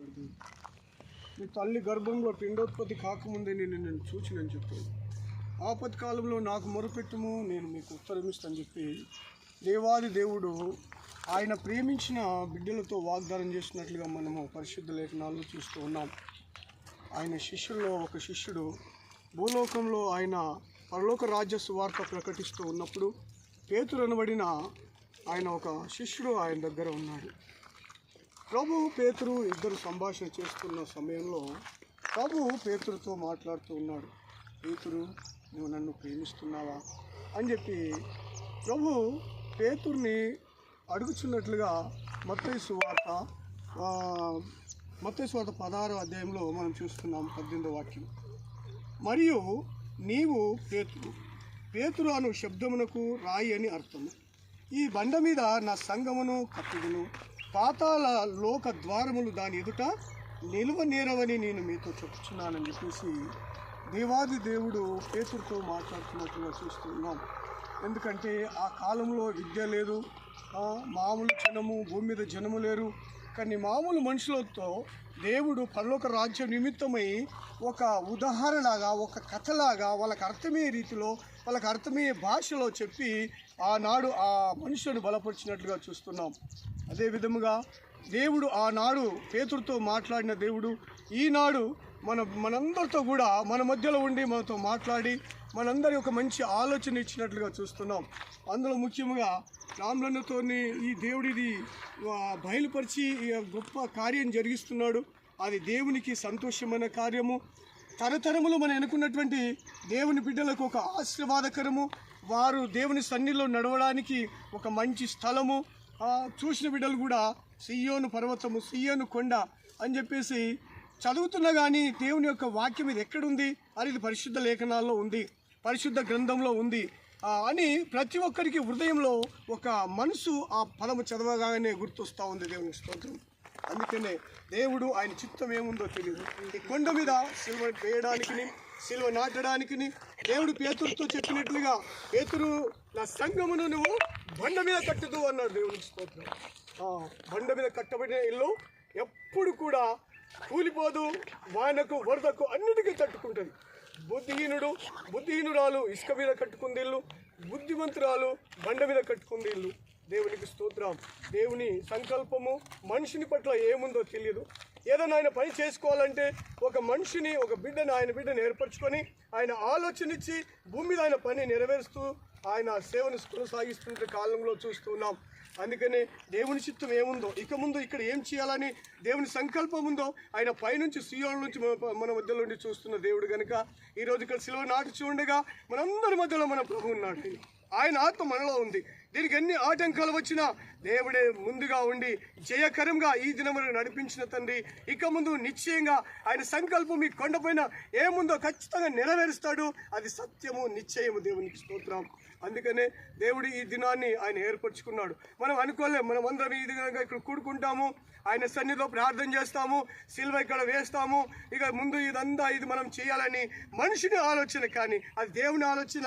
మాట్లాడుతుంది. నీ తల్లి గర్భంలో పిండోత్పత్తి కాకముందే నేను చూచినని చెప్పాను. ఆపత్కాలంలో నాకు మొరపెట్టుము, నేను మీకు ఉత్తరమిస్తాను చెప్పి దేవాది దేవుడు ఆయన ప్రేమించిన బిడ్డలతో వాగ్దానం చేసినట్లుగా మనము పరిశుద్ధ లేఖనాల్లో చూస్తూ ఉన్నాం. ఆయన శిష్యుల్లో ఒక శిష్యుడు భూలోకంలో ఆయన పరలోక రాజ్య సువార్త ప్రకటిస్తూ ఉన్నప్పుడు పేతురు అనబడిన ఆయన ఒక శిష్యుడు ఆయన దగ్గర ఉన్నాడు. ప్రభు పేతురు ఇద్దరు సంభాషణ చేస్తున్న సమయంలో ప్రభు పేతురుతో మాట్లాడుతూ ఉన్నాడు. పేతురు, నువ్వు నన్ను ప్రేమిస్తున్నావా అని చెప్పి ప్రభు పేతుర్ని అడుగుచున్నట్లుగా మత్తయి సువార్త 16వ అధ్యాయంలో మనం చూస్తున్నాం 18వ వాక్యం. మరియు నీవు పేతురు అను శబ్దమునకు రాయి అని అర్థము. ఈ బండ మీద నా సంగమును కట్టుదును, పాతాళ లోక ద్వారములు దాని ఎదుట నిలువనేరవని నేను మీతో చెప్పుచున్నానని చెప్పేసి దేవాది దేవుడు పేతురుతో మాట్లాడుతున్నట్టుగా చూస్తున్నాం. ఎందుకంటే ఆ కాలంలో విద్య లేదు, మామూలు జనము, భూమి మీద జనము లేరు. కానీ మామూలు మనుషులతో దేవుడు పరలోక రాజ్యం నిమిత్తమై ఒక ఉదాహరణలాగా, ఒక కథలాగా, వాళ్ళకి అర్థమయ్యే రీతిలో, వాళ్ళకి అర్థమయ్యే భాషలో చెప్పి ఆనాడు ఆ మనుషులను బలపరిచినట్లుగా చూస్తున్నాం. అదే విధముగా దేవుడు ఆనాడు పేతురుతో మాట్లాడిన దేవుడు ఈనాడు మనందరితో కూడా మన మధ్యలో ఉండి మనతో మాట్లాడి మనందరి ఒక మంచి ఆలోచన ఇచ్చినట్లుగా చూస్తున్నాం. అందులో ముఖ్యంగా రామ్లన్నతో ఈ దేవుడిది బయలుపరిచి గొప్ప కార్యం జరిగిస్తున్నాడు. అది దేవునికి సంతోషమైన కార్యము. తరతరములు మనం అనుకున్నటువంటి దేవుని బిడ్డలకు ఒక ఆశీర్వాదకరము, వారు దేవుని సన్నిధిలో నడవడానికి ఒక మంచి స్థలము. చూసిన బిడ్డలు కూడా సియోను పర్వతము, సియోను కొండ అని చెప్పేసి చదువుతున్నా కానీ దేవుని యొక్క వాక్యం ఇది ఎక్కడుంది అని ఇది పరిశుద్ధ లేఖనాల్లో ఉంది, పరిశుద్ధ గ్రంథంలో ఉంది అని ప్రతి ఒక్కరికి హృదయంలో ఒక మనసు ఆ పదము చదవగానే గుర్తొస్తూ ఉంది. దేవుని స్తోత్రం. అందుకనే దేవుడు ఆయన చిత్తం ఏముందో తెలియదు. ఈ కొండ మీద సిలువ వేయడానికి, సిలువ నాటడానికి దేవుడు పేతురుతో చెప్పినట్లుగా, పేతురు నా సంఘమును నువ్వు బండ మీద కట్టుదు అన్నాడు. దేవునికి స్తోత్రం. బండ మీద కట్టబడిన ఇల్లు ఎప్పుడు కూడా కూలిపోదు, వానకు వరదకు అన్నిటికీ తట్టుకుంటుంది. బుద్ధిహీనురాలు ఇసుక మీద కట్టుకుంది ఇల్లు, బుద్ధిమంతురాలు బండ మీద కట్టుకుంది ఇల్లు. దేవునికి స్తోత్రం. దేవుని సంకల్పము మనిషిని పట్ల ఏముందో తెలియదు. ఏదైనా ఆయన పని చేసుకోవాలంటే ఒక మనిషిని, ఒక బిడ్డను, ఆయన బిడ్డను ఏర్పరచుకొని ఆయన ఆలోచన ఇచ్చి భూమి మీద ఆయన పని నెరవేరుస్తూ ఆయన సేవను కొనసాగిస్తున్న కాలంలో చూస్తున్నాం. అందుకనే దేవుని చిత్తం ఏముందో, ఇక ముందు ఇక్కడ ఏం చేయాలని దేవుని సంకల్పం ఉందో ఆయన పైనుంచి సియోను నుంచి మన మధ్యలో ఉండి చూస్తున్న దేవుడు కనుక ఈరోజు ఇక్కడ సిలువ నాటు చూడగా మనందరి మధ్యలో మన ప్రభు ఉన్నాడు. ఆయన ఆత్మ మనలో ఉంది. దీనికి ఎన్ని ఆటంకాలు వచ్చినా దేవుడే ముందుగా ఉండి జయకరంగా ఈ దినమును నడిపించిన తండ్రి ఇక ముందు నిశ్చయంగా ఆయన సంకల్పం మీ కొండపైన ఏముందో ఖచ్చితంగా నెరవేరుస్తాడు. అది సత్యము, నిశ్చయము. దేవునికి స్తోత్రం. అందుకనే దేవుడు ఈ దినాన్ని ఆయన ఏర్పరచుకున్నాడు. మనం అనుకోలేము. మనం అందరం ఈ విధంగా ఇక్కడ కూడుకుంటాము, ఆయన సన్నిధిలో ప్రార్థన చేస్తాము, సిలువ ఇక్కడ వేస్తాము, ఇక ముందు ఇది మనం చేయాలని మనిషిని ఆలోచన. కానీ అది దేవుని ఆలోచన.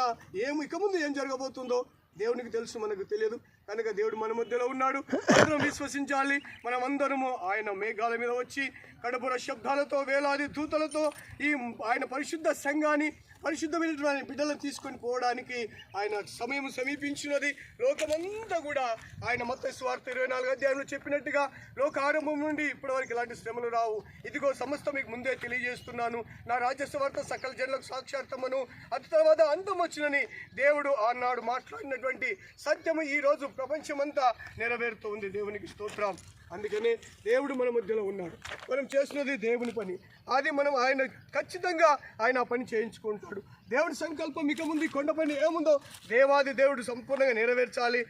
ఇక ముందు ఏం జరగబోతుందో దేవునికి తెలుసు, మనకు తెలియదు. కనుక దేవుడు మన మధ్యలో ఉన్నాడు. అందరం విశ్వసించాలి. మనం అందరము ఆయన మేఘాల మీద వచ్చి కడపుర శబ్దాలతో, వేలాది దూతలతో ఈ ఆయన పరిశుద్ధ సంఘాన్ని, పరిశుద్ధమైన బిడ్డలను తీసుకొని పోవడానికి ఆయన సమయం సమీపించినది. లోకమంతా కూడా ఆయన మత్తయి సువార్త 24వ అధ్యాయంలో చెప్పినట్టుగా లోక ఆరంభం నుండి ఇప్పటివరకు ఇలాంటి శ్రమలు రావు. ఇదిగో సమస్తం మీకు ముందే తెలియజేస్తున్నాను, నా రాజ్య సువార్త సకల జనులకు సాక్షార్థమను, అటు తర్వాత అంతం వచ్చినని దేవుడు ఆనాడు మాట్లాడినటువంటి సత్యము ఈరోజు ప్రపంచమంతా నెరవేరుతూ ఉంది. దేవునికి స్తోత్రం. అందుకనే దేవుడు మన మధ్యలో ఉన్నాడు. మనం చేస్తున్నది దేవుని పని. అది మనం ఆయన ఖచ్చితంగా ఆయన ఆ పని చేయించుకుంటాడు. దేవుడి సంకల్పం ఇక ముందు కొండపైన ఏముందో దేవాది దేవుడు సంపూర్ణంగా నెరవేర్చాలి.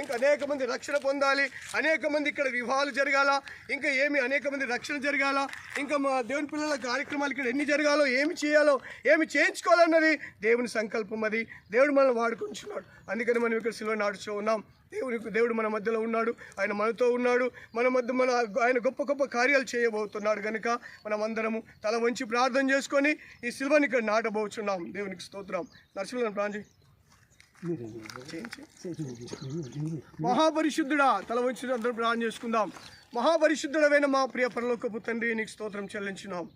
ఇంకా అనేక మంది రక్షణ పొందాలి, అనేక మంది ఇక్కడ వివాహాలు జరగాల, ఇంకా అనేక మంది రక్షణ జరగాల, ఇంకా మా దేవుని పిల్లల కార్యక్రమాలు ఇక్కడ ఎన్ని జరగాలో, ఏమి చేయాలో, ఏమి చేయించుకోవాలన్నది దేవుని సంకల్పం. అది దేవుడు మనల్ని వాడుకుంటున్నాడు. అందుకని మనం ఇక్కడ సిలువ నాటుతూ ఉన్నాం. దేవుడు మన మధ్యలో ఉన్నాడు, ఆయన మనతో ఉన్నాడు, ఆయన గొప్ప గొప్ప కార్యాలు చేయబోతున్నాడు. కనుక మనం అందరము తల వంచి ప్రార్థన చేసుకొని ఈ సిలువని ఇక్కడ నాటబోచున్నాం. దేవునికి స్తోత్రం. నరసింహ ప్రాంజీ మహాపరిశుద్ధుడా, తల వంచి అందరూ ప్రార్థన చేసుకుందాం. మహాపరిశుద్ధుడమైన మా ప్రియ పరలోకపు తండ్రి, నీకు స్తోత్రం చెల్లించున్నాం.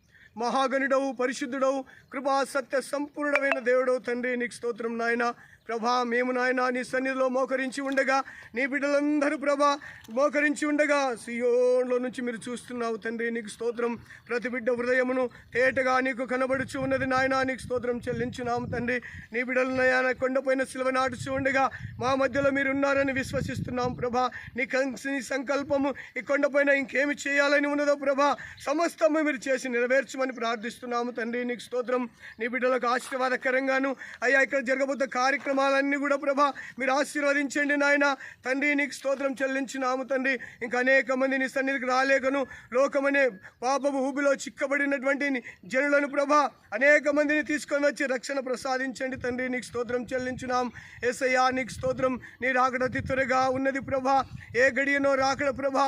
మహాగణుడవు, పరిశుద్ధుడవు, కృపా సత్య సంపూర్ణమైన దేవుడవు తండ్రి, నీకు స్తోత్రం నాయన. ప్రభా, మేము నాయన నీ సన్నిధిలో మోకరించి ఉండగా, నీ బిడ్డలందరూ ప్రభా మోకరించి ఉండగా సియోన్లో నుంచి మీరు చూస్తున్నావు తండ్రి, నీకు స్తోత్రం. ప్రతి బిడ్డ హృదయమును తేటగా నీకు కనబడుచు ఉన్నది నాయన, నీకు స్తోత్రం చెల్లించున్నాము తండ్రి. నీ బిడ్డలు నాయన కొండపైన సిలువ నాటుచు ఉండగా మా మధ్యలో మీరు ఉన్నారని విశ్వసిస్తున్నాం ప్రభా. నీ సంకల్పము ఈ కొండపైన ఇంకేమి చేయాలని ఉన్నదో ప్రభా, సమస్తము మీరు చేసి నెరవేర్చమని ప్రార్థిస్తున్నాము తండ్రి, నీకు స్తోత్రం. నీ బిడ్డలకు ఆశీర్వాదకరంగాను అయ్యా ఇక్కడ జరగబోతున్న కార్యక్రమాలన్నీ కూడా ప్రభా మీరు ఆశీర్వదించండి నాయన తండ్రి, నీకు స్తోత్రం చెల్లించినాము తండ్రి. ఇంకా అనేక మంది నీ సన్నిధికి రాలేకను లోకమనే పాపపు ఊబిలో చిక్కబడినటువంటి జనులను ప్రభా అనేక మందిని తీసుకొని వచ్చి రక్షణ ప్రసాదించండి తండ్రి, నీకు స్తోత్రం చెల్లించున్నాం. యేసయ్యా, నీకు స్తోత్రం. నీ రాకడ అతి త్వరగా ఉన్నది ప్రభా. ఏ గడియనో రాకడ ప్రభా,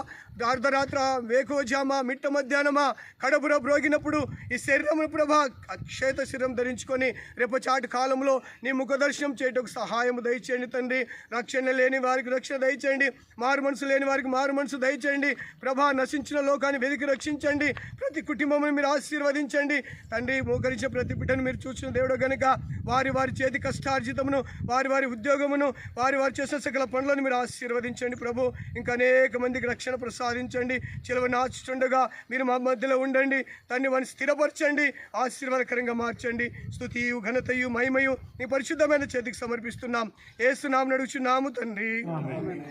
అర్ధరాత్ర, వేకువజామ, మిట్ట మధ్యాహ్నమా, కడపుర బ్రోగినప్పుడు ఈ శరీరము ప్రభా అక్షేత శరీరం ధరించుకొని రేపచాటి కాలంలో నీ ముఖ దర్శనం చేయటకు సహాయం దయచేయండి తండ్రి. రక్షణ లేని వారికి రక్షణ దయచేయండి, మారు మనసు లేని వారికి మారు మనసు దయచేయండి ప్రభా. నశించిన లోకాన్ని వెతికి రక్షించండి, ప్రతి కుటుంబమును మీరు ఆశీర్వదించండి తండ్రి. మోకరించే ప్రతి బిడ్డను మీరు చూసిన దేవుడు గనుక వారి వారి చేతి కష్టార్జితమును, వారి వారి ఉద్యోగమును, వారి వారి చేసే సకల పనులను మీరు ఆశీర్వదించండి ప్రభు. ఇంకా అనేక మందికి రక్షణ ప్రసాదించండి. చిలువ నాచుతుండగా మీరు మా మధ్యలో ఉండండి తండ్రి, వారిని స్థిరపరచండి, ఆశీర్వాదకరంగా మార్చండి. స్తుతియు, ఘనతయు, మహిమయు నీ పరిశుద్ధమైన చేతికి సమర్పిస్తున్నాం. యేసు నామమున అడుగుచున్నాము తండ్రి. ఆమేన్.